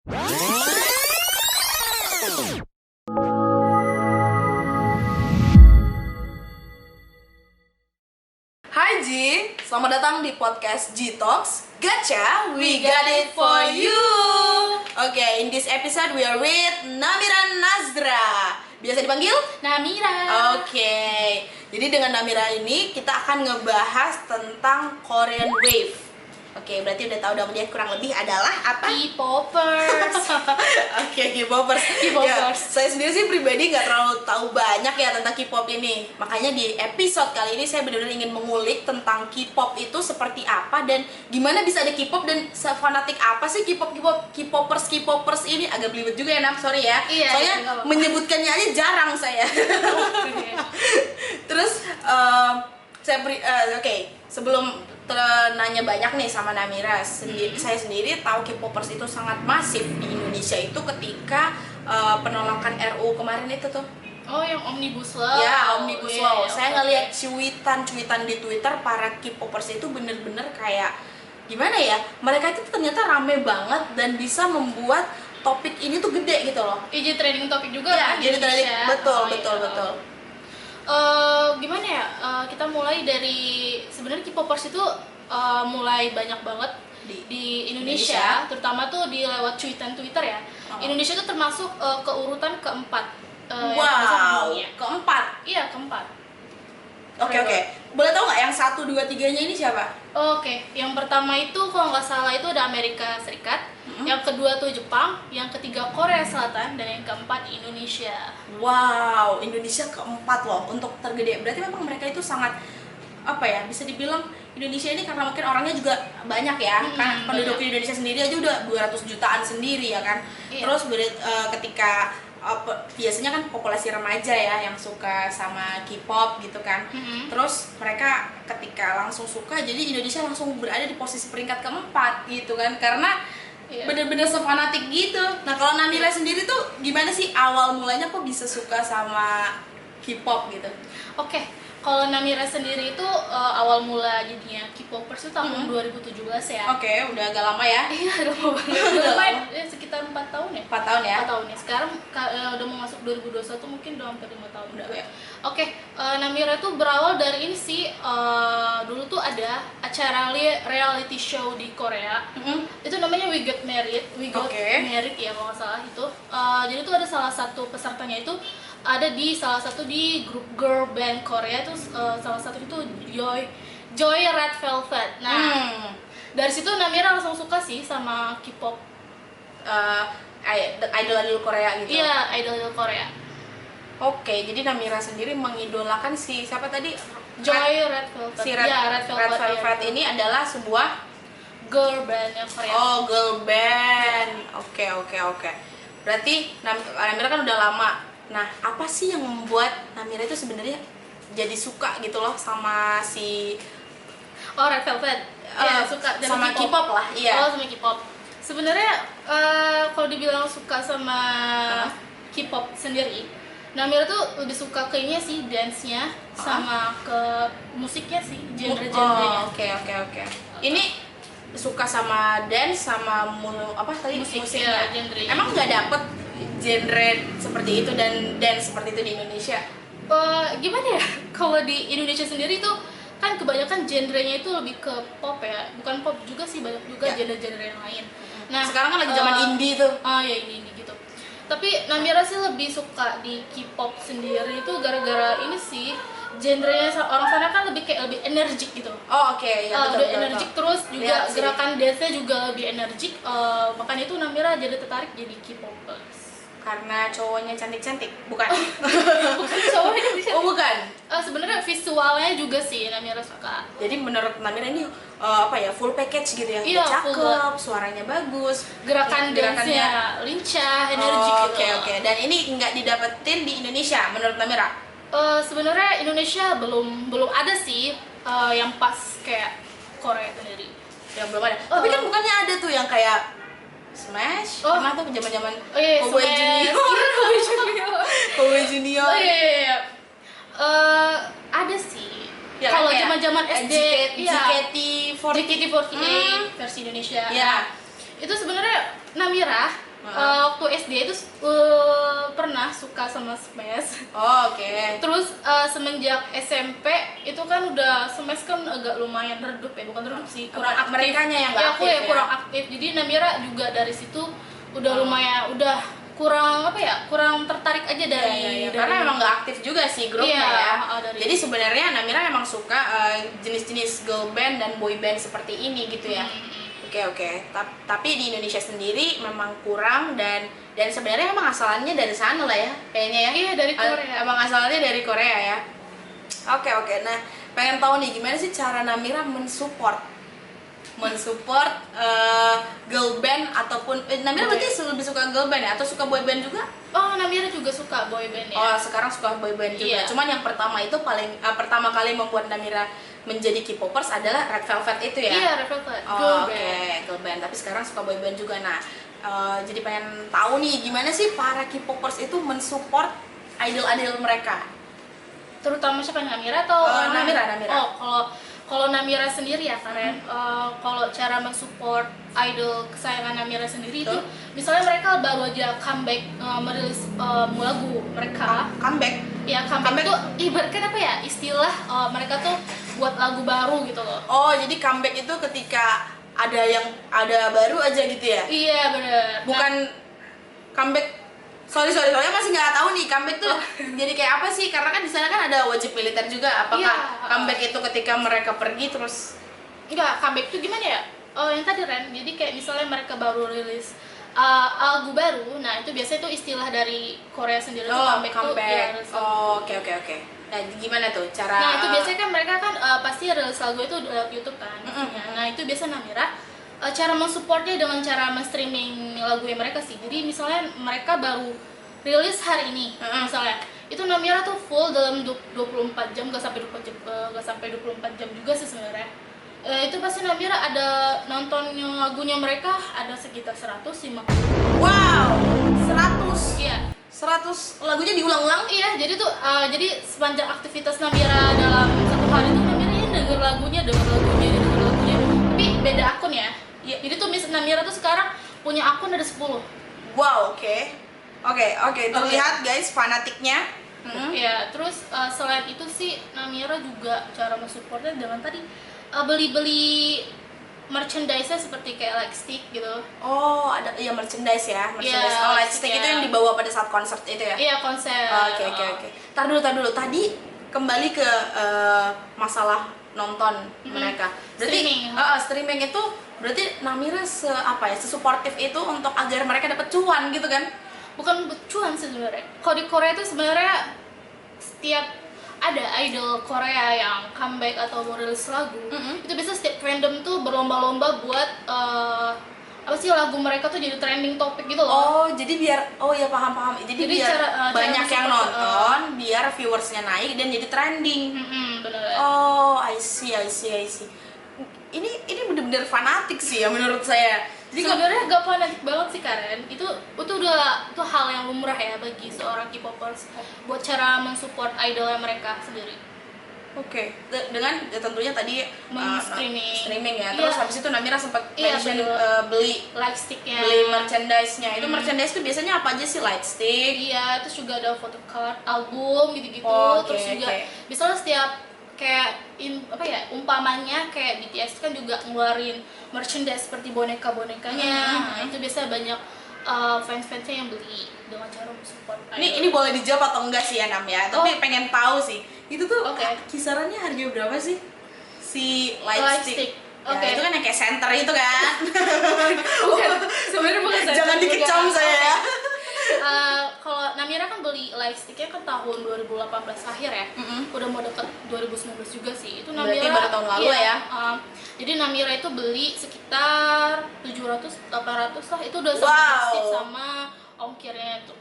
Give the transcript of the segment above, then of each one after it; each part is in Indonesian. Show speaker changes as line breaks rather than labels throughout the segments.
Hai Ji, selamat datang di podcast G Talks. Gotcha, we got it for you. Okay, in this episode we are with Namira Nazra. Biasa dipanggil
Namira.
Oke, jadi dengan Namira ini kita akan ngebahas tentang Korean Wave. Oke, berarti udah tahu dong dia kurang lebih adalah apa?
K-popers.
Oke, K-popers. Ya, saya sendiri sih pribadi nggak terlalu tahu banyak ya tentang K-pop ini. Makanya di episode kali ini saya benar-benar ingin mengulik tentang K-pop itu seperti apa dan gimana bisa ada K-pop dan fanatik apa sih K-popers ini. Agak belibet juga ya, Nam, sorry ya.
Iya,
soalnya
iya,
menyebutkannya aja jarang saya. Terus sebelum nanya banyak nih sama Namira, saya sendiri tahu K-popers itu sangat masif di Indonesia itu ketika penolakan RUU kemarin itu tuh.
Oh, yang Omnibus Law.
Ya, Omnibus Law. Saya
okay.
ngeliat cuitan di Twitter para K-popers itu bener-bener kayak gimana ya? Mereka itu ternyata rame banget dan bisa membuat topik ini tuh gede gitu loh.
Jadi trending topik juga
Ya,
kan?
jadi trending. Betul.
Gimana ya? Kita mulai dari sebenarnya K-popers itu mulai banyak banget di Indonesia, terutama tuh di lewat cuitan Twitter ya. Indonesia tuh termasuk ke urutan keempat.
Wow, keempat.
Iya, keempat.
Oke. Boleh tahu nggak yang 1, 2, 3-nya ini siapa?
Oke, yang pertama itu kalau nggak salah itu ada Amerika Serikat, yang kedua tuh Jepang, yang ketiga Korea Selatan, dan yang keempat Indonesia.
Wow, Indonesia keempat loh untuk tergede. Berarti memang mereka itu sangat apa ya? Bisa dibilang Indonesia ini karena mungkin orangnya juga banyak ya, kan penduduk di Indonesia sendiri aja udah 200 jutaan sendiri ya kan.
Iya.
Terus ketika biasanya kan populasi remaja ya yang suka sama K-pop gitu kan. Terus mereka ketika langsung suka, jadi Indonesia langsung berada di posisi peringkat keempat gitu kan, karena bener-bener sefanatik gitu. Nah, kalau Namira sendiri tuh gimana sih awal mulanya kok bisa suka sama K-pop gitu?
Oke, kalau Namira sendiri itu awal mula jadinya K-popers itu tahun 2017 ya.
Oke, udah agak lama ya.
Iya, udah lama banget. Sekitar 4 tahun ya.
4 tahun ya.
4 tahun ya. Sekarang udah mau masuk 2021 mungkin udah hampir 5 tahun juga ya. Oke, Namira tuh berawal dari ini sih, dulu tuh ada acara reality show di Korea. Itu namanya We Got Married ya kalau nggak salah itu. Jadi tuh ada salah satu pesertanya itu ada di salah satu di grup girl band Korea tuh, salah satu itu Joy Red Velvet. Nah, dari situ Namira langsung suka sih sama K-pop,
idol Korea gitu.
Iya, idol Korea.
Oke, jadi Namira sendiri mengidolakan si siapa tadi?
Joy Red Velvet.
Si Red Velvet
iya.
ini adalah sebuah
girl band yang Korea.
Oh, girl band. Oke. Berarti Namira kan udah lama. Nah, apa sih yang membuat Namira itu sebenarnya jadi suka gitu loh sama si
Red Velvet? Ya, suka
sama K-pop lah, iya.
Oh, sama K-pop. Sebenarnya kalau dibilang suka sama K-pop sendiri, Namira tuh lebih suka ke ini sih, dance-nya sama ke musiknya sih, genre-genrenya.
Oke. Ini suka sama dance sama musiknya.
Genre.
Emang nggak dapet genre seperti itu dan dance seperti itu di Indonesia?
Gimana ya? Kalau di Indonesia sendiri tuh kan kebanyakan genrenya itu lebih ke pop ya, bukan pop juga sih, banyak juga genre-genre yang lain. Nah,
sekarang kan lagi zaman indie tuh.
Ya indie gitu. Tapi Namira sih lebih suka di K-pop sendiri itu gara-gara ini sih, genrenya orang sana kan lebih energik gitu.
Oh, oke. Ya, betul.
Energik, terus juga gerakan dance-nya juga lebih energik. Makanya itu Namira jadi tertarik jadi K-popers.
Karena cowoknya cantik-cantik, bukan?
Bukan cowoknya bisa.
Oh, bukan.
Sebenarnya visualnya juga sih Namira suka.
Jadi menurut Namira ini full package gitu ya?
Iya,
cakep, suaranya bagus,
gerakannya lincah, energik gitu.
Oke. Dan ini nggak didapetin di Indonesia menurut Namira?
Sebenarnya Indonesia belum ada sih yang pas kayak Korea sendiri.
Yang belum ada. Tapi kan bukannya ada tuh yang kayak Smash, pernah tuh zaman-zaman Cowboy Junior. Cowboy Junior.
Oh iya. Ada sih. Ya, kalau zaman-zaman SD,
JKT48
versi Indonesia.
Ya.
Itu sebenarnya Namira Waktu SD itu pernah suka sama Smash.
Oh, oke.
Terus semenjak SMP itu kan udah Smash kan agak lumayan redup ya, bukan redup sih, kurang aktif.
Merekanya yang nggak
ya, aku
aktif
ya kurang aktif. Jadi Namira juga dari situ udah lumayan, udah kurang apa ya, kurang tertarik aja dari
karena emang nggak aktif juga sih grupnya ya. Jadi
itu.
sebenarnya Namira memang suka jenis-jenis girl band dan boy band seperti ini gitu ya. Oke. Tapi di Indonesia sendiri memang kurang dan sebenarnya emang asalnya dari sana lah ya kayaknya ya.
Iya, dari Korea.
Emang asalnya dari Korea ya. Oke. Nah, pengen tahu nih gimana sih cara Namira mensupport girl band ataupun Namira berarti lebih suka girl band ya atau suka boy band juga?
Oh, Namira juga suka boy band ya.
Oh, sekarang suka boy band juga.
Iya.
Cuman yang pertama itu pertama kali membuat Namira menjadi K-popers adalah Red Velvet itu ya.
Iya, Red Velvet.
Oh, oke, girl band. Tapi sekarang suka boy band juga. Nah, jadi pengen tahu nih gimana sih para K-popers itu mensupport idol-idol mereka.
Terutama siapa, Namira atau
Namira.
Oh, kalau Namira sendiri ya Karen, kalau cara mensupport idol kesayangan Namira sendiri itu, misalnya mereka baru aja comeback merilis lagu mereka.
Comeback?
Ya, comeback itu ibaratkan apa ya, istilah mereka tuh buat lagu baru gitu loh.
Oh, jadi comeback itu ketika ada baru aja gitu ya?
Iya, bener.
Bukan comeback. Soalnya masih nggak tahu nih comeback tuh jadi kayak apa sih, karena kan di sana kan ada wajib militer juga. Apakah comeback itu ketika mereka pergi terus?
Enggak, comeback tuh gimana ya? Yang tadi Ren, jadi kayak misalnya mereka baru rilis lagu baru, nah itu biasanya tuh istilah dari Korea sendiri tuh comeback.
Oke. Nah, gimana tuh cara?
Nah, itu biasanya kan mereka kan pasti rilis lagu itu lewat YouTube kan. Nah, itu biasa Namira cara mensupportnya dengan cara men-streaming lagu yang mereka sih. Jadi misalnya mereka baru rilis hari ini, misalnya itu Namira tuh full dalam 24 jam, gak sampai 24 jam juga sih sebenarnya. Itu pasti Namira ada nontonnya lagunya mereka ada sekitar 150.
Wow, 100.
Iya.
100 lagunya diulang-ulang?
Iya, jadi tuh jadi sepanjang aktivitas Namira dalam satu hari itu Namira ya denger lagunya. Tapi beda akun ya. Iya, jadi tuh Namira tuh sekarang punya akun ada 10.
Wow, oke. Terlihat guys fanatiknya.
Ya, terus selain itu sih Namira juga cara mensupportnya dengan tadi beli-beli merchandise-nya seperti kayak lightstick gitu.
Oh, ada ya merchandise ya, merchandise.
Yeah,
Lightstick itu yang dibawa pada saat konser itu ya?
Iya, konser.
Oke. Tar dulu. Tadi kembali ke masalah nonton mereka. Berarti streaming itu berarti Namira sesuportif itu untuk agar mereka dapat cuan gitu kan?
Bukan cuan sih sebenarnya. Kalau di Korea itu sebenarnya setiap ada idol Korea yang comeback atau mau rilis lagu, itu biasa setiap fandom tuh berlomba-lomba buat lagu mereka tuh jadi trending topik gitu loh.
Jadi paham. Jadi biar banyak yang nonton, biar viewersnya naik dan jadi trending.
Bener.
Oh, I see. Ini bener-bener fanatik sih ya menurut saya.
Jadi sebenarnya gak fanatik banget sih Karen. Itu hal yang lumrah ya bagi seorang K-popers buat cara mensupport idolnya mereka sendiri.
Oke. Dengan tentunya tadi streaming ya. Terus habis itu Namira sempat mention beli
lightstick-nya,
beli merchandise-nya. Itu merchandise itu biasanya apa aja sih? Lightstick.
Iya, terus juga ada photocard, album gitu-gitu. Terus juga misalnya setiap kayak umpamanya kayak BTS kan juga ngeluarin merchandise seperti boneka-bonekanya. Itu biasa banyak fans-fansnya yang beli dengan cara support.
Ini boleh dijawab atau enggak sih ya Nam ya? Tapi pengen tahu sih. Itu tuh kisarannya harga berapa sih? Si lightstick. Ya, itu kan yang kayak center itu kan.
Sebenarnya bukan center.
Jangan dikecam saya ya.
Kalau Namira kan beli lightsticknya kan tahun 2018 akhir ya. Udah mau deket 2019 juga sih. Itu Namira
berarti baru tahun lalu ya.
Jadi Namira itu beli sekitar 700-800 lah. Itu udah sama lightstick sama ongkirnya itu.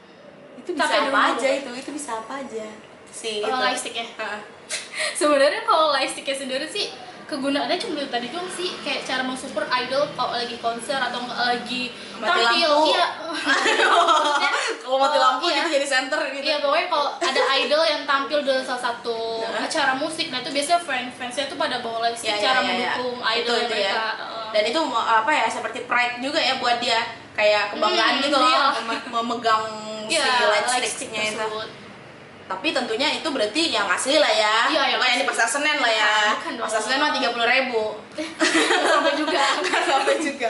Itu bisa apa aja itu? Itu bisa apa aja?
Lightsticknya. Sebenarnya kalau lightsticknya sendiri sih kegunaannya cuma tadi doang sih, kayak cara mensupport idol kalau lagi konser atau lagi tampil. Iya.
Kalau mati lampu gitu jadi center gitu.
Iya, pokoknya kalau ada idol yang tampil dalam salah satu acara musik, nah itu biasanya fansnya tuh pada bawa lightstick cara mendukung idol mereka.
Dan itu seperti pride juga ya buat dia. kayak kebanggaan gitu loh,
iya.
memegang si lightstick-nya itu. Tapi tentunya itu berarti yang asli lah ya,
iya,
yang di pasar Senen lah ya. Pasar Senen mah 30.000.
Sampai juga.
Sampai juga.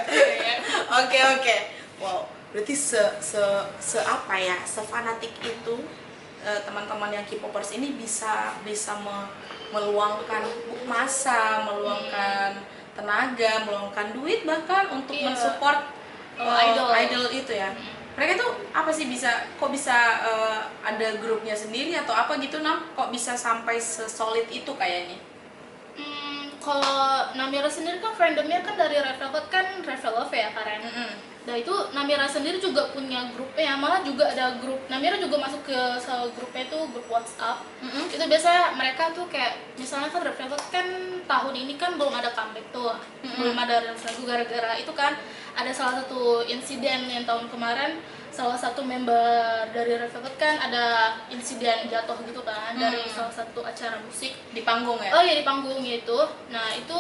Oke. Wow, berarti se apa ya, sefanatik itu teman-teman yang K-popers ini bisa meluangkan masa, meluangkan tenaga, meluangkan duit bahkan untuk mensupport idol itu ya. Mereka tuh apa sih kok bisa ada grupnya sendiri atau apa gitu, kok bisa sampai sesolid itu kayaknya?
Kalau Namira sendiri kan fandomnya kan dari Red Velvet kan Red Velvet ya Karen. Nah itu Namira sendiri juga punya grupnya, malah juga ada grup Namira juga masuk ke grupnya itu grup WhatsApp. Itu biasanya mereka tuh kayak misalnya kan Red Velvet kan tahun ini kan belum ada comeback tuh, belum ada lagu gara-gara itu kan ada salah satu insiden yang tahun kemarin salah satu member dari Red Velvet kan ada insiden jatuh gitu kan dari salah satu acara musik
di panggung ya?
Oh iya di panggung itu. Nah itu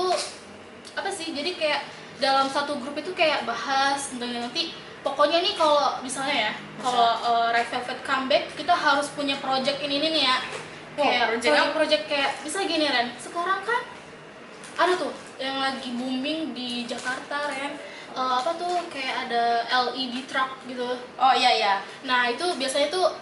apa sih, jadi kayak dalam satu grup itu kayak bahas nanti pokoknya nih kalau misalnya ya kalau Red Velvet comeback kita harus punya project ini nih ya, kayak project kayak bisa gini Ren, sekarang kan ada tuh yang lagi booming di Jakarta Ren, apa tuh kayak ada LED truck gitu.
Oh iya.
Nah itu biasanya tuh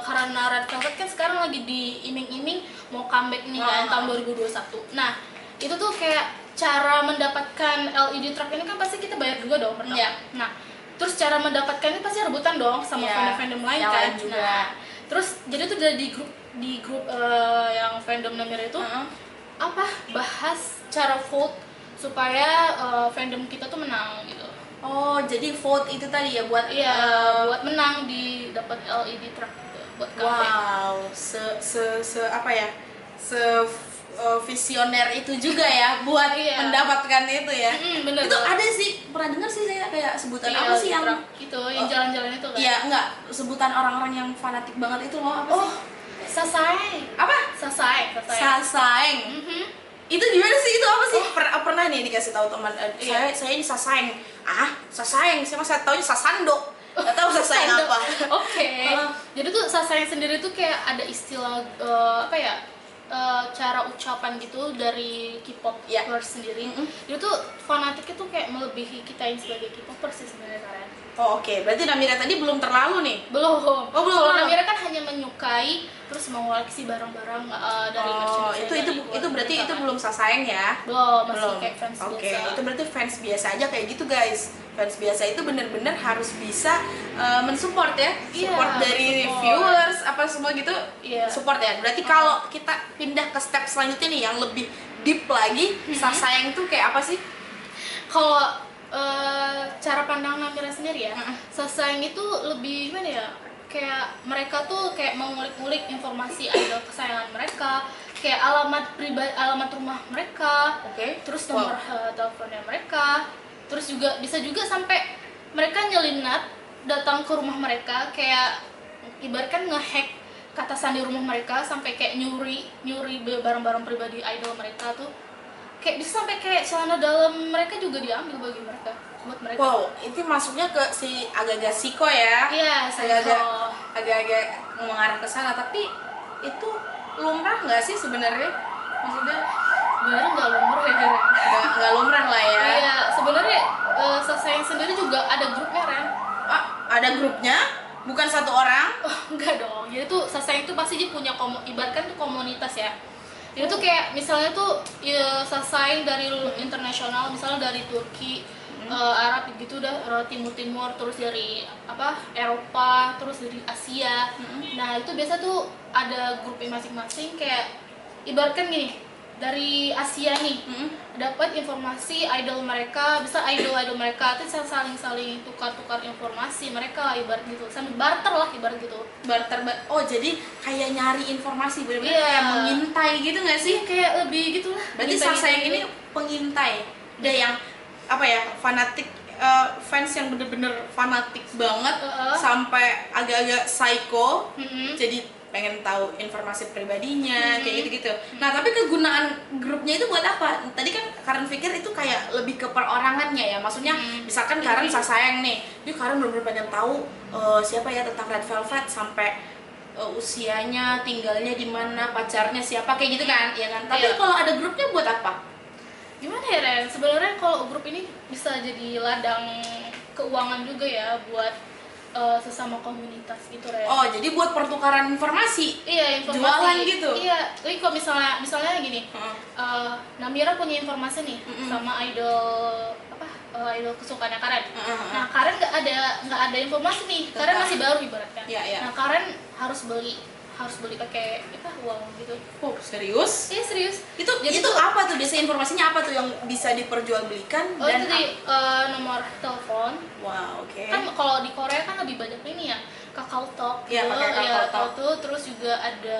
karena Red Velvet kan sekarang lagi diiming-iming mau comeback nih kan tahun 2021. Nah itu tuh kayak cara mendapatkan LED truck ini kan pasti kita bayar juga dong pertama.
Yeah.
Nah terus cara mendapatkannya pasti rebutan dong sama fandom-fandom lain kan.
Juga.
Nah terus jadi tuh di grup yang fandom Namira itu apa bahas cara vote supaya fandom kita tuh menang gitu.
Oh, jadi vote itu tadi ya buat
buat menang di dapat LED truck gitu, buat comeback.
Wow, apa ya? Visioner itu juga ya buat mendapatkan itu ya.
Bener
itu ada sih, pernah dengar sih saya kayak sebutan apa sih yang
itu yang jalan-jalan itu kan.
Iya, enggak, sebutan orang-orang yang fanatik banget itu loh, apa sih?
Sasaeng.
Apa? Sasaeng. Itu gimana sih, itu apa sih? Pernah nih dikasih tahu teman saya ini Sasaeng. Sasaeng, saya taunya Sasando. Gak tahu Sasaeng apa.
Oke. Jadi tuh Sasaeng sendiri tuh kayak ada istilah apa ya? Cara ucapan gitu dari K-pop sendiri. Dia tuh fanatiknya tuh kayak melebihi kita yang sebagai K-popers sih sebenarnya Karen.
Oh oke. Berarti Namira tadi belum terlalu nih?
Belum.
Oh belum.
Namira kan hanya menyukai terus mengoleksi barang-barang dari merchandise.
Itu berarti itu belum Sasaeng ya?
Masih kayak fans biasa.
Oke, itu berarti fans biasa aja kayak gitu guys. Fans biasa itu benar-benar harus bisa mensupport ya, support dari viewers apa semua gitu, support ya. Berarti kalau kita pindah ke step selanjutnya nih yang lebih deep lagi, Sasaeng tuh kayak apa sih?
Kalau cara pandang Namira sendiri ya, Sasaeng itu lebih gimana ya? Kayak mereka tuh kayak mengulik-ulik informasi idol kesayangan mereka, kayak alamat rumah mereka, terus nomor teleponnya mereka, terus juga bisa juga sampai mereka nyelinap datang ke rumah mereka, kayak ibaratkan ngehack kata sandi rumah mereka sampai kayak nyuri barang-barang pribadi idol mereka tuh, kayak bisa sampai kayak celana dalam mereka juga diambil bagi mereka, buat mereka.
Wow, itu masuknya ke si agak-agak psiko ya?
Iya,
agak-agak mengarah ke sana, tapi itu lumrah nggak sih sebenarnya? Maksudnya
nggak lumrah ya,
nggak lumrah lah ya.
Iya, sebenarnya Sasaeng sendiri juga ada grupnya Ren.
Ada grupnya? Bukan satu orang?
Enggak dong. Jadi tuh Sasaeng itu pasti dia punya ibaratkan tuh komunitas ya. Itu tuh kayak misalnya tuh Sasaeng dari internasional, misalnya dari Turki, Arab gitu udah timur terus dari Eropa, terus dari Asia. Nah itu biasa tuh ada grupnya masing-masing, kayak ibaratkan gini, dari Asia nih dapat informasi idol mereka, bisa idol mereka tuh saling tukar informasi mereka, ibarat gitu, sambil barter lah ibarat gitu.
Oh jadi kayak nyari informasi, bener-bener kayak mengintai gitu nggak sih?
Kayak lebih gitulah.
Berarti Sasaeng ini pengintai, ada yang apa ya, fanatik, fans yang bener-bener fanatik banget sampai agak-agak psycho, jadi pengen tahu informasi pribadinya kayak gitu-gitu. Nah tapi kegunaan grupnya itu buat apa? Tadi kan Karen pikir itu kayak lebih ke perorangannya ya, maksudnya misalkan Karen sayang nih, Karen bener-bener pengen tahu siapa ya tentang Red Velvet sampai usianya, tinggalnya di mana, pacarnya siapa kayak gitu kan, ya kan? Tapi kalau ada grupnya buat apa?
Gimana ya Ren? Sebenarnya kalau grup ini bisa jadi ladang keuangan juga ya buat sesama komunitas gitu Ren.
Oh jadi buat pertukaran informasi?
Iya, informasi.
Jualan gitu?
Iya. Jadi kalau misalnya gini, Namira punya informasi nih sama idol idol kesukaannya Karen. Nah Karen nggak ada informasi nih. Karen masih baru ibaratnya. Nah Karen harus beli pakai uang gitu.
Oh serius?
Iya serius.
Itu apa tuh biasanya informasinya apa tuh yang bisa diperjualbelikan?
Dan itu nomor telepon.
Wow, oke.
Kan kalau di Korea kan lebih banyak ini ya, Kakao Talk.
Iya, pakai Kakao Talk
tuh, terus juga ada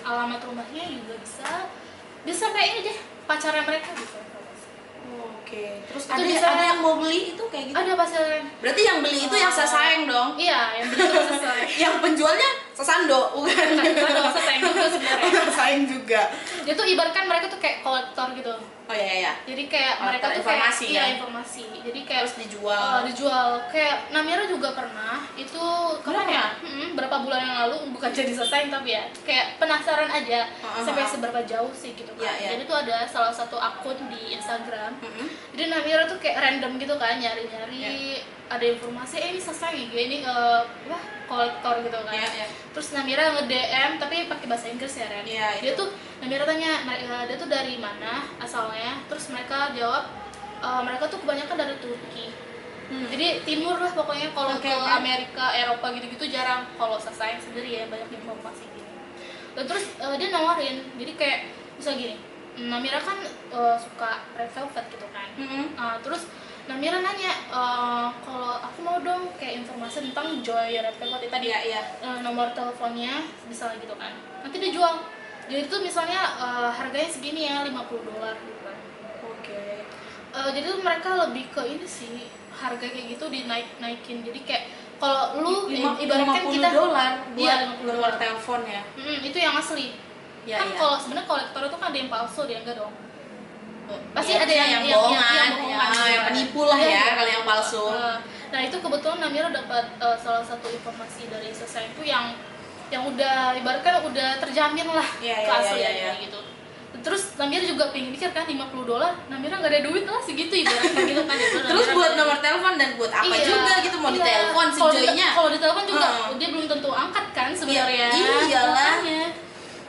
alamat rumahnya juga bisa kayak ini deh, pacarnya mereka bisa.
Oke. Terus
itu
ada yang mau beli itu kayak gitu?
Ada pasalnya.
Berarti yang beli itu yang sayang dong?
Iya, yang beli itu sayang.
Yang penjualnya sesando, bukan?
Bukan sayang juga sebenarnya.
Sayang juga.
Dia tuh ibaratkan mereka tuh kayak kolektor gitu.
Oh iya.
Jadi kayak mereka tuh
informasi
kayak
kan?
informasi. Jadi kayak
terus dijual.
Kayak Namira juga pernah itu kapan ya? Berapa bulan yang lalu, bukan jadi selesai tapi ya kayak penasaran aja sampai seberapa jauh sih gitu kan. Jadi tuh ada salah satu akun di Instagram. Jadi Namira tuh kayak random gitu kan nyari-nyari ada informasi ini selesai ini kolektor gitu kan. Terus Namira nge-DM tapi pakai bahasa Inggris ya Ren. Dia tuh Namira tanya dia tuh dari mana asalnya, terus mereka jawab mereka tuh kebanyakan dari Turki. Jadi timur lah pokoknya, kalau ke Amerika, Eropa gitu-gitu jarang. Kalau saya sendiri ya banyak informasi gitu. Dan terus dia nawarin, jadi kayak bisa gini, Namira kan suka Red Velvet gitu kan. Terus Namira nanya, kalau aku mau dong kayak informasi tentang Joy Red Velvet tadi, nomor teleponnya misalnya gitu kan. Nanti dia jual. Jadi itu misalnya harganya segini ya, $50 gitu kan. Jadi tuh mereka lebih ke ini sih, harga kayak gitu dinaikin. Jadi kayak kalau lu ibaratkan kita
buat nomor telepon ya.
Itu yang asli. Kan kalau sebenarnya kolektor itu kan ada yang palsu, dia enggak dong. Pasti ada yang
bohongan, yang penipu lah ya kalau yang palsu.
Nah itu kebetulan Namira dapat salah satu informasi dari Sesa itu yang udah ibaratkan udah terjamin lah keasliannya gitu. Terus Namira juga pengen mikir kan $50, Namira nggak ada duit lah segitu ibaratnya gitu kan.
Terus buat nomor telepon dan buat apa juga gitu, mau ditelepon si Joy-nya.
Kalau ditelepon juga dia belum tentu angkat kan sebenarnya.
Iyalah.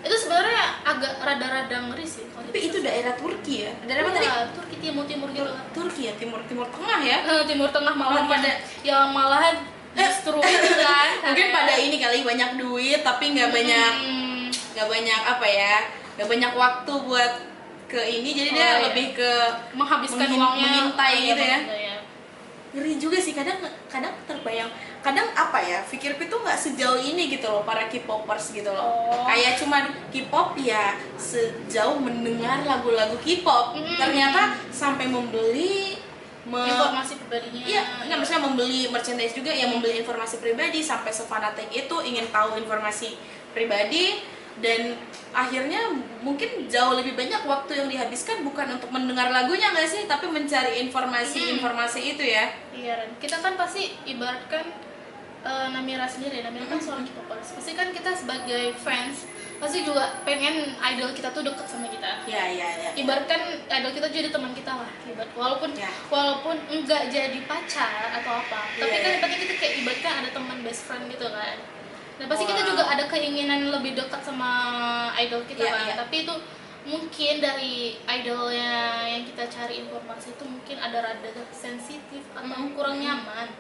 Itu sebenarnya agak rada-rada ngeri sih.
Tapi itu daerah Turki ya? Daerah apa tadi?
Turki timur gitu.
Turki ya, timur tengah ya?
Timur tengah malahan justru itu kan.
Mungkin pada ini kali banyak duit tapi nggak banyak apa ya? Nggak banyak waktu buat ke ini, jadi dia lebih ke
menghabiskan uangnya
mengintai gitu ya. Ngeri juga sih, kadang terbayang, kadang apa ya, pikirku tuh nggak sejauh ini gitu loh para K-popers gitu loh. Kayak cuman K-pop ya sejauh mendengar lagu-lagu K-pop, ternyata sampai membeli
informasi pribadinya.
Iya, nggak, maksudnya membeli merchandise juga ya, membeli informasi pribadi, sampai sefanatik itu ingin tahu informasi pribadi. Dan akhirnya mungkin jauh lebih banyak waktu yang dihabiskan bukan untuk mendengar lagunya nggak sih, tapi mencari informasi itu ya.
Iya, kita kan pasti ibaratkan Namira sendiri, Namira kan seorang K-popers, pasti kan kita sebagai fans pasti juga pengen idol kita tuh deket sama kita.
Iya.
Ibaratkan idol kita jadi teman kita lah, walaupun enggak jadi pacar atau apa, tapi kan penting kita kayak ibaratkan ada teman best friend gitu kan. Nah pasti kita juga ada keinginan lebih dekat sama idol kita kan. Tapi itu mungkin dari idolnya yang kita cari informasi itu mungkin ada rada sensitif atau kurang nyaman.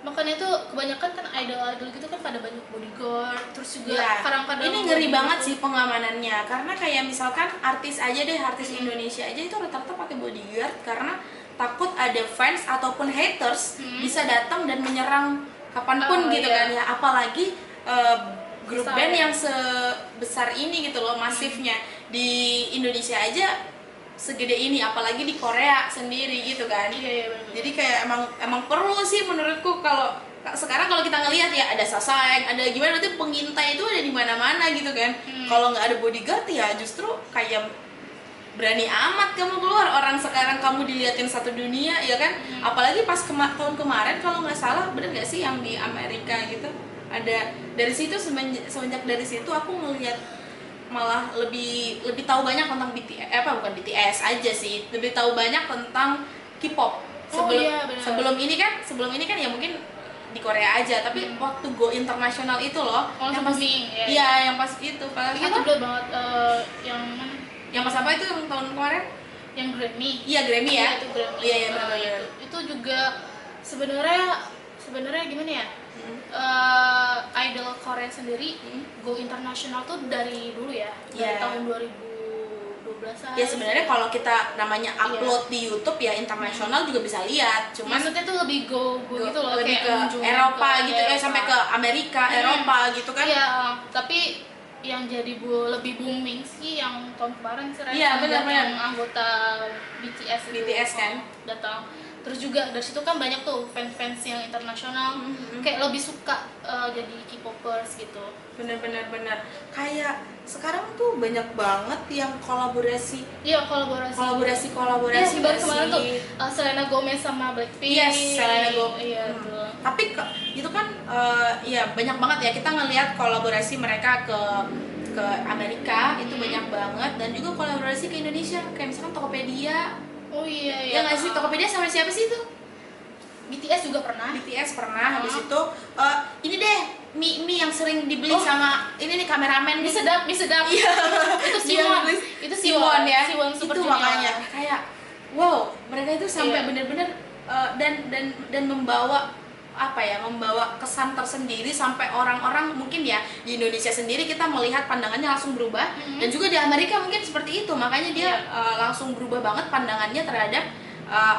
Makanya itu kebanyakan kan idol gitu kan pada banyak bodyguard, terus juga kadang-kadang
ini ngeri banget sih pengamanannya, karena kayak misalkan artis Indonesia aja itu rata-rata pakai bodyguard karena takut ada fans ataupun haters bisa datang dan menyerang kapanpun gitu kan ya, apalagi grup band yang sebesar ini gitu loh, masifnya di Indonesia aja segede ini, apalagi di Korea sendiri gitu kan.
Iya, benar.
Jadi kayak emang perlu sih menurutku. Kalau sekarang kalau kita ngelihat ya ada sasaeng, ada gimana, nanti pengintai itu ada di mana-mana gitu kan. Kalau nggak ada bodyguard ya justru kayak berani amat kamu keluar, orang sekarang kamu diliatin satu dunia ya kan. Apalagi pas tahun kemarin kalau nggak salah, bener nggak sih yang di Amerika gitu, ada dari situ. Semenjak dari situ aku ngelihat malah lebih tahu banyak tentang BTS, bukan BTS aja sih, lebih tahu banyak tentang K-pop. Sebelum ini kan ya mungkin di Korea aja, tapi waktu go internasional itu loh, yang pas yang pas itu pas
itu bener banget. Yang mana?
Yang pas apa itu yang tahun kemarin?
Yang Grammy.
Iya, Grammy ya.
Itu Grammy.
Iya benar.
Itu juga sebenarnya gimana ya? Idol Korea sendiri go internasional tuh dari dulu ya. Dari tahun 2012-an.
Ya sebenarnya kalau kita namanya upload di YouTube ya internasional juga bisa lihat. Cuman
maksudnya tuh lebih go gitu loh,
lebih
kayak
ke Eropa gitu ya, sampai ke Amerika, Eropa gitu kan.
Iya, tapi yang jadi lebih booming sih yang tahun kemarin sih.
Iya, benar.
Yang anggota BTS
kan
datang. Terus juga dari situ kan banyak tuh fans yang internasional, kayak lebih suka jadi K-popers gitu.
Bener. Kayak sekarang tuh banyak banget yang kolaborasi.
Iya, kolaborasi.
Iya,
baru kemarin tuh Selena Gomez sama Blackpink.
Yes, Selena Gomez.
Iya,
Tapi itu kan ya banyak banget ya kita ngelihat kolaborasi mereka ke Amerika itu banyak banget, dan juga kolaborasi ke Indonesia kayak misalkan Tokopedia.
Oh iya.
Ya nggak sih, Tokopedia sama siapa sih itu?
BTS juga pernah.
Habis itu ini deh mie yang sering dibeli sama ini nih kameramen.
Mie sedap.
Iya.
Itu Siwon ya. Siwon Super
itu
Junior.
Makanya kayak wow, mereka itu sampai bener-bener dan membawa membawa kesan tersendiri sampai orang-orang mungkin ya di Indonesia sendiri kita melihat pandangannya langsung berubah, dan juga di Amerika mungkin seperti itu, makanya dia langsung berubah banget pandangannya terhadap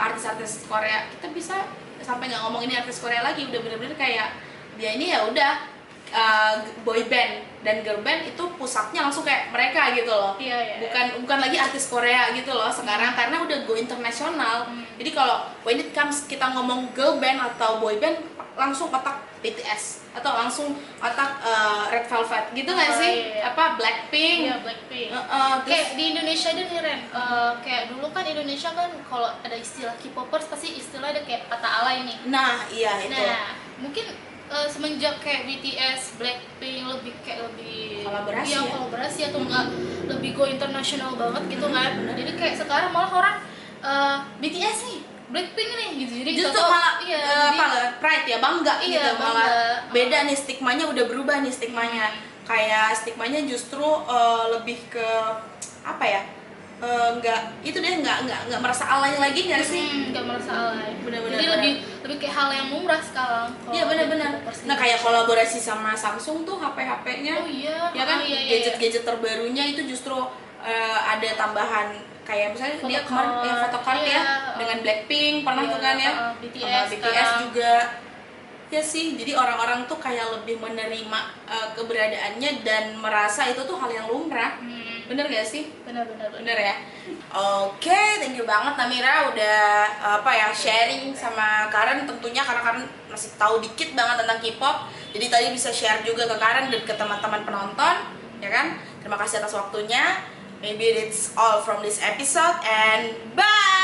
artis-artis Korea. Kita bisa sampai nggak ngomong ini artis Korea lagi, udah bener-bener kayak dia ini ya udah boy band dan girl band itu pusatnya langsung kayak mereka gitu loh. Bukan lagi artis Korea gitu loh sekarang, karena udah go internasional. Jadi kalau when it comes kita ngomong girl band atau boy band, langsung otak BTS atau langsung otak Red Velvet gitu nggak sih? Blackpink.
Iya, Blackpink.
Terus
kayak di Indonesia aja nih Ren, kayak dulu kan Indonesia kan kalau ada istilah K-popers pasti istilah ada kayak patah alay nih.
Nah iya itu.
Nah mungkin semenjak kayak BTS, Blackpink lebih kolaborasi atau enggak lebih go internasional banget gitu kan. Jadi kayak sekarang malah orang BTS nih, Blackpink nih gitu. Jadi
justru malah pride ya, bangga gitu. Malah beda nih stigmanya, udah berubah nih stigmanya. Kayak stigmanya justru lebih ke nggak merasa alay lagi nggak sih?
Nggak merasa alay.
Bener-bener.
Jadi lebih kayak hal yang murah sekarang.
Iya benar-benar. Nah kayak kolaborasi sama Samsung tuh HP-nya.
Oh iya.
Ya kan gadget terbarunya itu justru ada tambahan kayak misalnya dia kemarin photocard dengan Blackpink pernah tuh kan ya. BTS juga. Ya sih, jadi orang-orang tuh kayak lebih menerima keberadaannya dan merasa itu tuh hal yang lumrah. Bener gak sih?
Bener
ya. Oke, thank you banget Namira udah sharing sama Karen. Tentunya karena Karen masih tahu dikit banget tentang K-pop, jadi tadi bisa share juga ke Karen dan ke teman-teman penonton, ya kan? Terima kasih atas waktunya. Maybe that's all from this episode and bye.